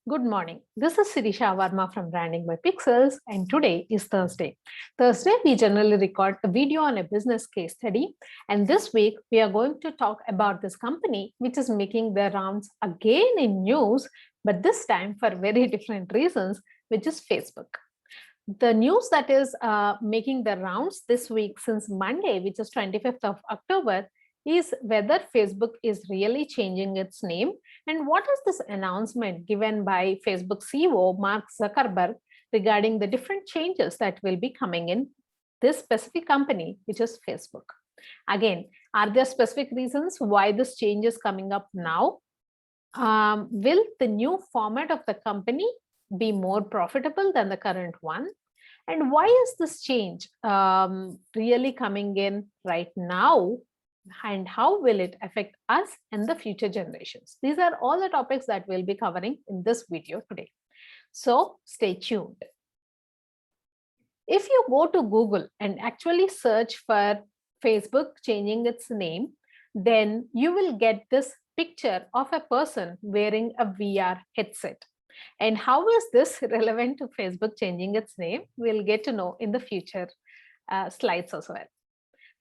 Good morning. This is Sirisha Varma from Branding by Pixels, and today is Thursday. Thursday, we generally record a video on a business case study, and this week we are going to talk about this company which is making their rounds again in news, but this time for very different reasons, which is Facebook. The news that is making the rounds this week since Monday, which is 25th of October, is whether Facebook is really changing its name and what is this announcement given by Facebook CEO Mark Zuckerberg regarding the different changes that will be coming in this specific company, which is Facebook. Again, are there specific reasons why this change is coming up now? Will the new format of the company be more profitable than the current one? And why is this change really coming in right now? And how will it affect us and the future generations? These are all the topics that we'll be covering in this video today. So stay tuned. If you go to Google and actually search for Facebook changing its name, then you will get this picture of a person wearing a VR headset. And how is this relevant to Facebook changing its name? We'll get to know in the future slides as well.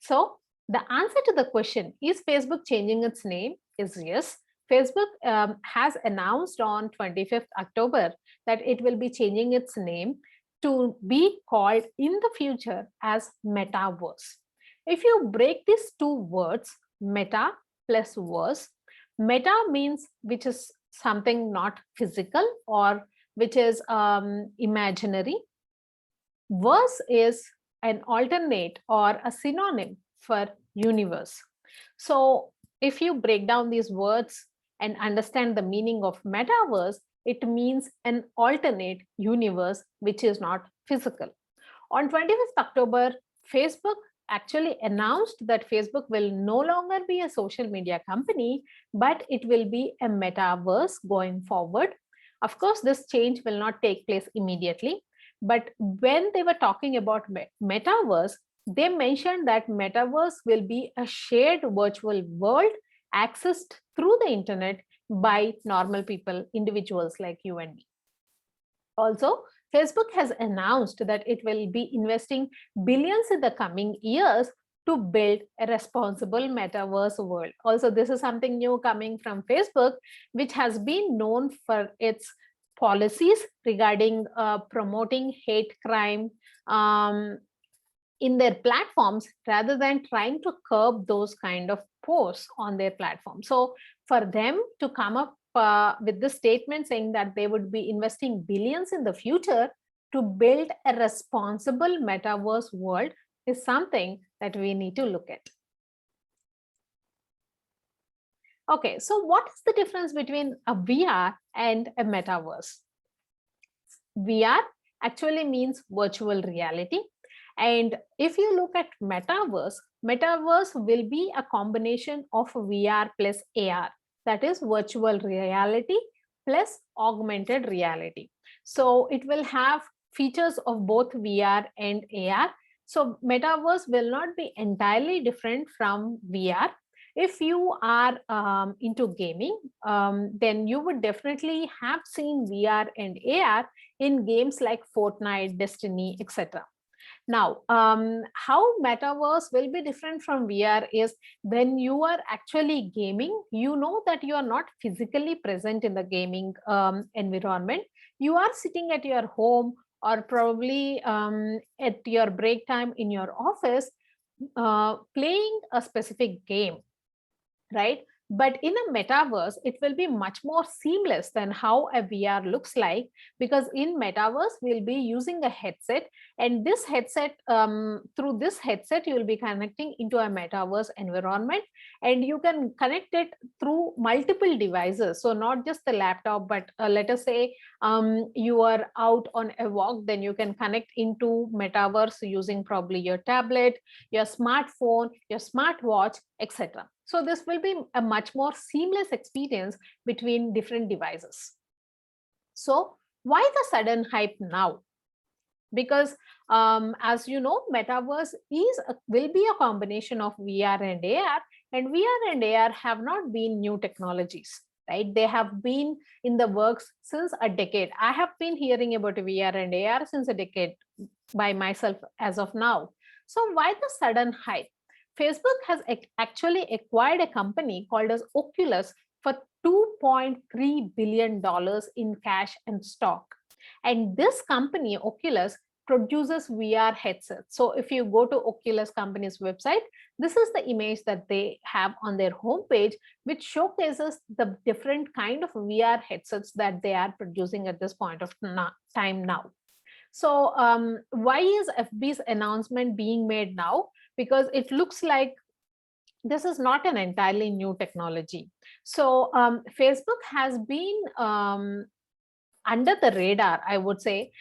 So the answer to the question, is Facebook changing its name, is yes. Facebook has announced on 25th October that it will be changing its name to be called in the future as Metaverse. If you break these two words, meta plus verse, meta means which is something not physical or which is imaginary. Verse is an alternate or a synonym for universe. So if you break down these words and understand the meaning of metaverse, it means an alternate universe which is not physical. On 25th October, Facebook actually announced that Facebook will no longer be a social media company, but it will be a metaverse going forward. Of course, this change will not take place immediately, but when they were talking about metaverse, they mentioned that metaverse will be a shared virtual world accessed through the internet by normal people, individuals like you and me. Also, Facebook has announced that it will be investing billions in the coming years to build a responsible metaverse world. Also, this is something new coming from Facebook, which has been known for its policies regarding promoting hate crime in their platforms rather than trying to curb those kind of posts on their platform. So for them to come up with this statement saying that they would be investing billions in the future to build a responsible metaverse world is something that we need to look at. Okay, so what is the difference between a VR and a metaverse? VR actually means virtual reality. And if you look at metaverse, metaverse will be a combination of VR plus AR, that is virtual reality plus augmented reality. So it will have features of both VR and AR. So metaverse will not be entirely different from VR. If you are into gaming, then you would definitely have seen VR and AR in games like Fortnite, Destiny, etc. Now, how metaverse will be different from VR is when you are actually gaming, you know that you are not physically present in the gaming environment. You are sitting at your home or probably at your break time in your office playing a specific game, right? But in a metaverse, it will be much more seamless than how a VR looks like, because in metaverse, we'll be using a headset, and this headset, through this headset, you will be connecting into a metaverse environment, and you can connect it through multiple devices. So not just the laptop, but let us say you are out on a walk, then you can connect into metaverse using probably your tablet, your smartphone, your smartwatch, etc. So this will be a much more seamless experience between different devices. So why the sudden hype now? Because as you know, metaverse will be a combination of VR and AR, and VR and AR have not been new technologies. right? They have been in the works since a decade. I have been hearing about VR and AR since a decade by myself as of now. So why the sudden hype? Facebook has actually acquired a company called as Oculus for $2.3 billion in cash and stock. And this company, Oculus, produces VR headsets. So if you go to Oculus company's website, this is the image that they have on their homepage, which showcases the different kind of VR headsets that they are producing at this point of time now. So why is FB's announcement being made now? Because it looks like this is not an entirely new technology. So Facebook has been under the radar, I would say,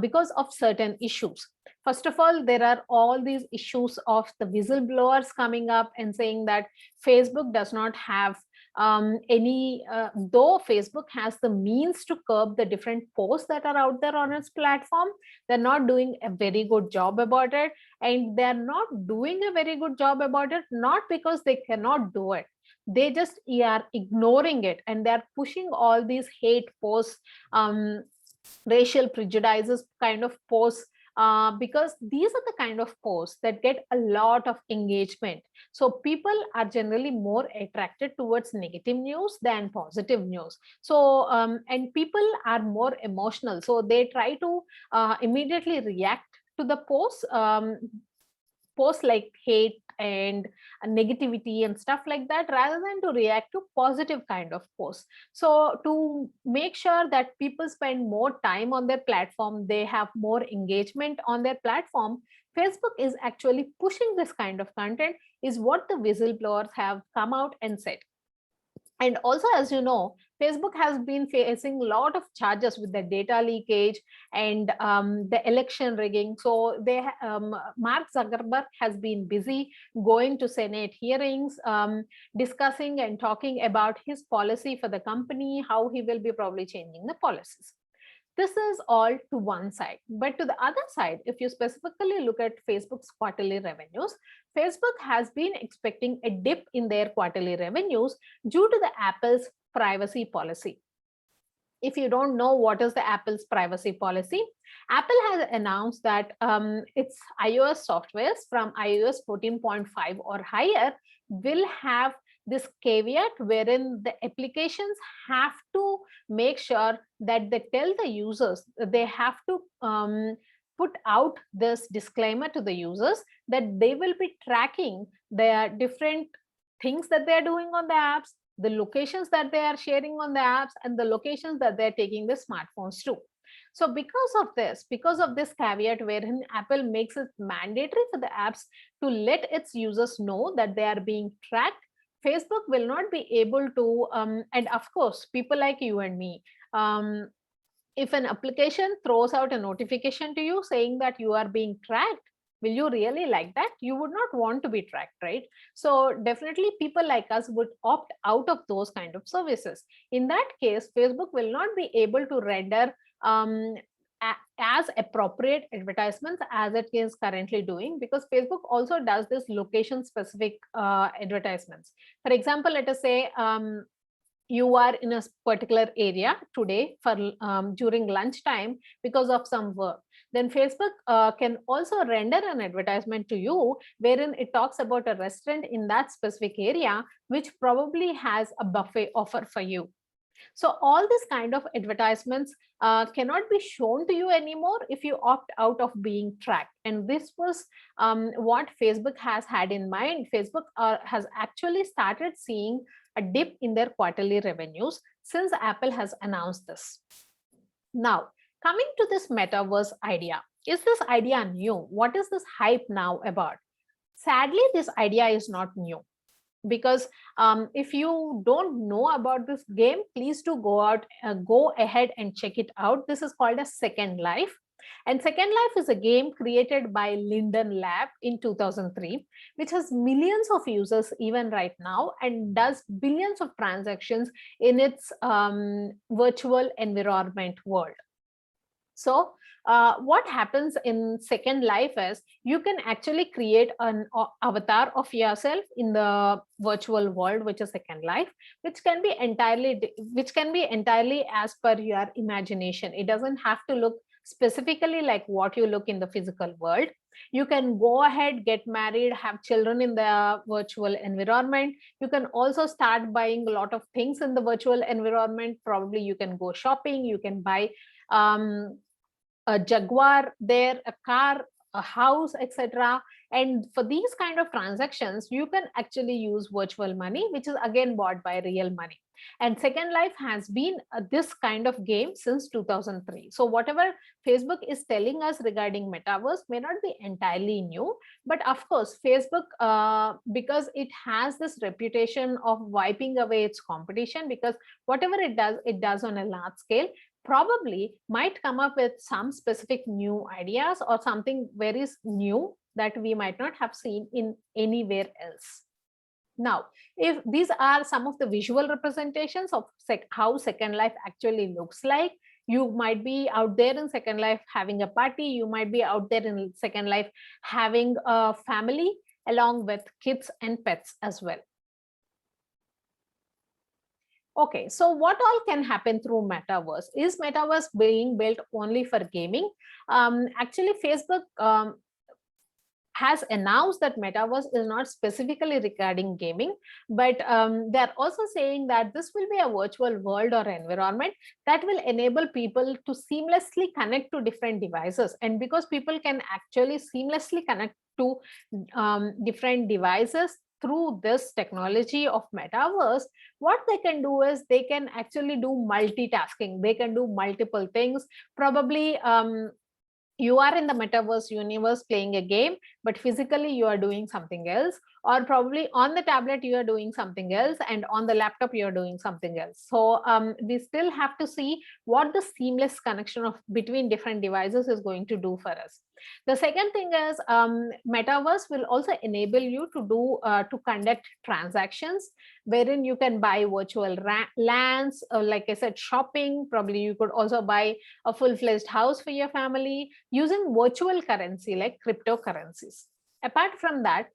because of certain issues. First of all, there are all these issues of the whistleblowers coming up and saying that Facebook does not have though Facebook has the means to curb the different posts that are out there on its platform, they're not doing a very good job about it. And they're not doing a very good job about it, not because they cannot do it. They just are ignoring it, and they're pushing all these hate posts, racial prejudices kind of posts, because these are the kind of posts that get a lot of engagement. So people are generally more attracted towards negative news than positive news. So and people are more emotional, so they try to immediately react to the posts like hate and negativity and stuff like that, rather than to react to positive kind of posts. So to make sure that people spend more time on their platform, they have more engagement on their platform, Facebook is actually pushing this kind of content, is what the whistleblowers have come out and said. And also, as you know, Facebook has been facing a lot of charges with the data leakage and the election rigging. So Mark Zuckerberg has been busy going to Senate hearings, discussing and talking about his policy for the company, how he will be probably changing the policies. This is all to one side. But to the other side, if you specifically look at Facebook's quarterly revenues, Facebook has been expecting a dip in their quarterly revenues due to the Apple's privacy policy. If you don't know what is the Apple's privacy policy, Apple has announced that its iOS softwares from iOS 14.5 or higher will have this caveat wherein the applications have to make sure that they tell the users, they have to put out this disclaimer to the users that they will be tracking their different things that they're doing on the apps, the locations that they are sharing on the apps, and the locations that they're taking the smartphones to. So because of this caveat wherein Apple makes it mandatory for the apps to let its users know that they are being tracked, Facebook will not be able to, and of course, people like you and me, if an application throws out a notification to you saying that you are being tracked, will you really like that? You would not want to be tracked, right? So definitely people like us would opt out of those kind of services. In that case, Facebook will not be able to render as appropriate advertisements as it is currently doing, because Facebook also does this location specific advertisements. For example, let us say you are in a particular area today for during lunchtime because of some work, then Facebook can also render an advertisement to you wherein it talks about a restaurant in that specific area which probably has a buffet offer for you. So all this kind of advertisements cannot be shown to you anymore if you opt out of being tracked. And this was what Facebook has had in mind. Facebook has actually started seeing a dip in their quarterly revenues since Apple has announced this. Now, coming to this metaverse idea, is this idea new? What is this hype now about? Sadly, this idea is not new, because if you don't know about this game, please do go ahead and check it out. This is called a Second Life. And Second Life is a game created by Linden Lab in 2003, which has millions of users even right now and does billions of transactions in its virtual environment world. So what happens in Second Life is you can actually create an avatar of yourself in the virtual world, which is Second Life, which can be entirely as per your imagination. It doesn't have to look specifically like what you look in the physical world. You can go ahead, get married, have children in the virtual environment. You can also start buying a lot of things in the virtual environment. Probably you can go shopping, you can buy a Jaguar there, a car, a house, etc. And for these kind of transactions, you can actually use virtual money, which is again bought by real money. And Second Life has been this kind of game since 2003. So whatever Facebook is telling us regarding metaverse may not be entirely new, but of course, Facebook, because it has this reputation of wiping away its competition, because whatever it does on a large scale, probably might come up with some specific new ideas or something very new that we might not have seen in anywhere else. Now, if these are some of the visual representations of how Second Life actually looks like, you might be out there in Second Life having a party, you might be out there in Second Life having a family along with kids and pets as well. Okay, so what all can happen through metaverse? Is metaverse being built only for gaming? Actually, Facebook has announced that metaverse is not specifically regarding gaming, but they're also saying that this will be a virtual world or environment that will enable people to seamlessly connect to different devices. And because people can actually seamlessly connect to different devices through this technology of metaverse, what they can do is they can actually do multitasking. They can do multiple things. Probably you are in the metaverse universe playing a game, but physically you are doing something else, or probably on the tablet you are doing something else, and on the laptop you are doing something else. So we still have to see what the seamless connection of between different devices is going to do for us. The second thing is metaverse will also enable you to do to conduct transactions, wherein you can buy virtual lands, like I said, shopping. Probably you could also buy a full-fledged house for your family using virtual currency like cryptocurrencies. Apart from that,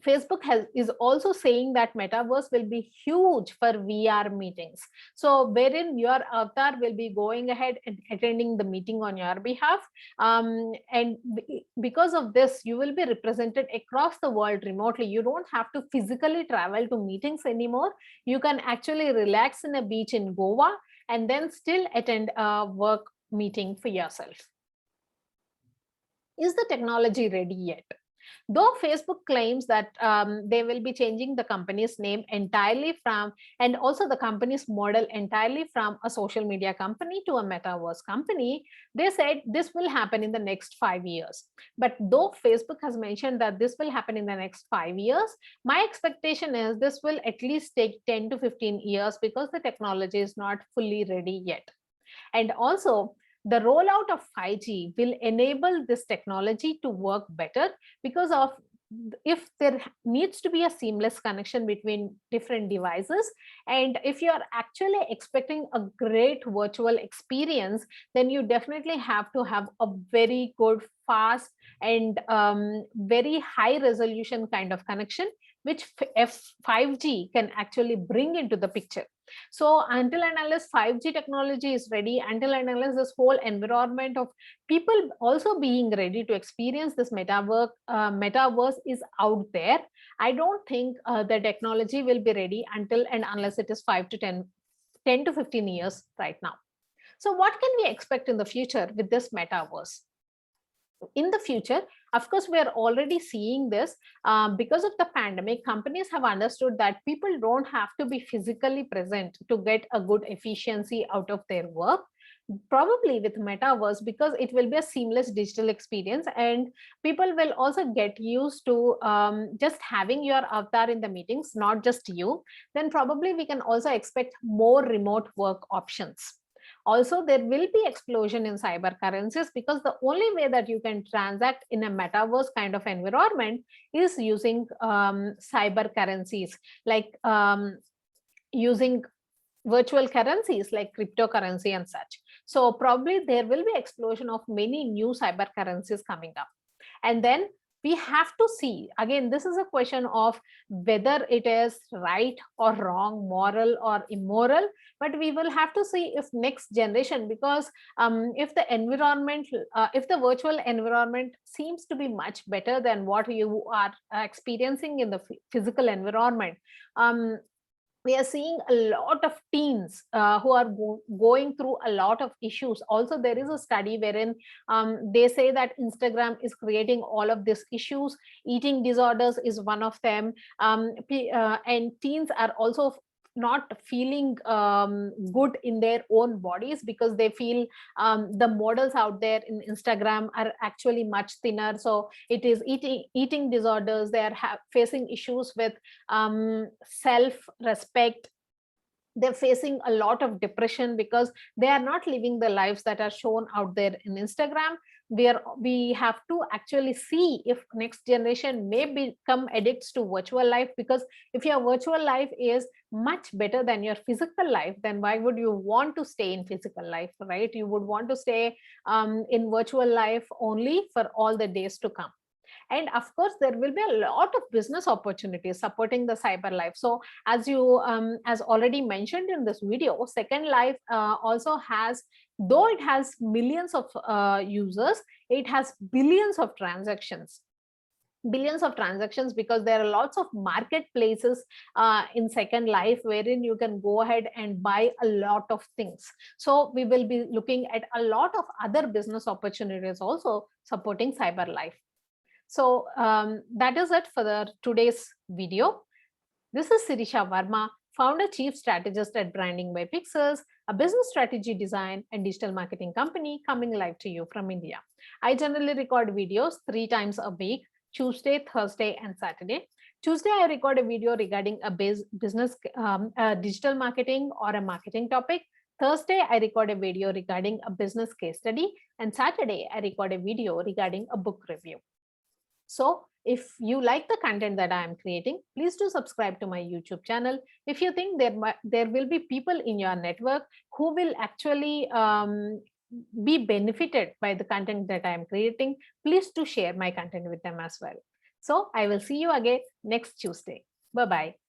Facebook is also saying that metaverse will be huge for VR meetings. So wherein your avatar will be going ahead and attending the meeting on your behalf. And because of this, you will be represented across the world remotely. You don't have to physically travel to meetings anymore. You can actually relax in a beach in Goa and then still attend a work meeting for yourself. Is the technology ready yet? Though Facebook claims that they will be changing the company's name entirely from, and also the company's model entirely from a social media company to a metaverse company, they said this will happen in the next 5 years. But though Facebook has mentioned that this will happen in the next 5 years, my expectation is this will at least take 10 to 15 years because the technology is not fully ready yet. And also, the rollout of 5G will enable this technology to work better, because of if there needs to be a seamless connection between different devices, and if you are actually expecting a great virtual experience, then you definitely have to have a very good, fast, and very high resolution kind of connection, which 5G can actually bring into the picture. So until and unless 5G technology is ready, until and unless this whole environment of people also being ready to experience this metaverse is out there, I don't think the technology will be ready until and unless it is 10 to 15 years right now. So what can we expect in the future with this metaverse? In the future, of course, we are already seeing this because of the pandemic. Companies have understood that people don't have to be physically present to get a good efficiency out of their work. Probably with metaverse, because it will be a seamless digital experience, and people will also get used to just having your avatar in the meetings, not just you, then probably we can also expect more remote work options. Also, there will be explosion in cyber currencies, because the only way that you can transact in a metaverse kind of environment is using cyber currencies, like using virtual currencies like cryptocurrency and such. So probably there will be explosion of many new cyber currencies coming up. And then we have to see, again, this is a question of whether it is right or wrong, moral or immoral, but we will have to see if next generation, because if the environment, if the virtual environment seems to be much better than what you are experiencing in the physical environment, we are seeing a lot of teens who are going through a lot of issues. Also, there is a study wherein they say that Instagram is creating all of these issues. Eating disorders is one of them. And teens are also not feeling good in their own bodies, because they feel the models out there in Instagram are actually much thinner. So it is eating disorders. They are facing issues with self respect. They're facing a lot of depression because they are not living the lives that are shown out there in Instagram. Where we have to actually see if next generation may become addicts to virtual life, because if your virtual life is much better than your physical life, then why would you want to stay in physical life, right? You would want to stay in virtual life only for all the days to come. And of course, there will be a lot of business opportunities supporting the cyber life. So as you as already mentioned in this video, Second Life also has, though it has millions of users, it has billions of transactions, because there are lots of marketplaces in Second Life wherein you can go ahead and buy a lot of things. So we will be looking at a lot of other business opportunities also supporting cyber life. So that is it for today's video. This is Sirisha Varma, founder chief strategist at Branding by Pixels, a business strategy design and digital marketing company coming live to you from India. I generally record videos 3 times a week: Tuesday, Thursday, and Saturday. Tuesday, I record a video regarding a business digital marketing or a marketing topic. Thursday, I record a video regarding a business case study. And Saturday, I record a video regarding a book review. So if you like the content that I am creating, please do subscribe to my YouTube channel. If you think there will be people in your network who will actually be benefited by the content that I am creating, please do share my content with them as well. So I will see you again next Tuesday. Bye-bye.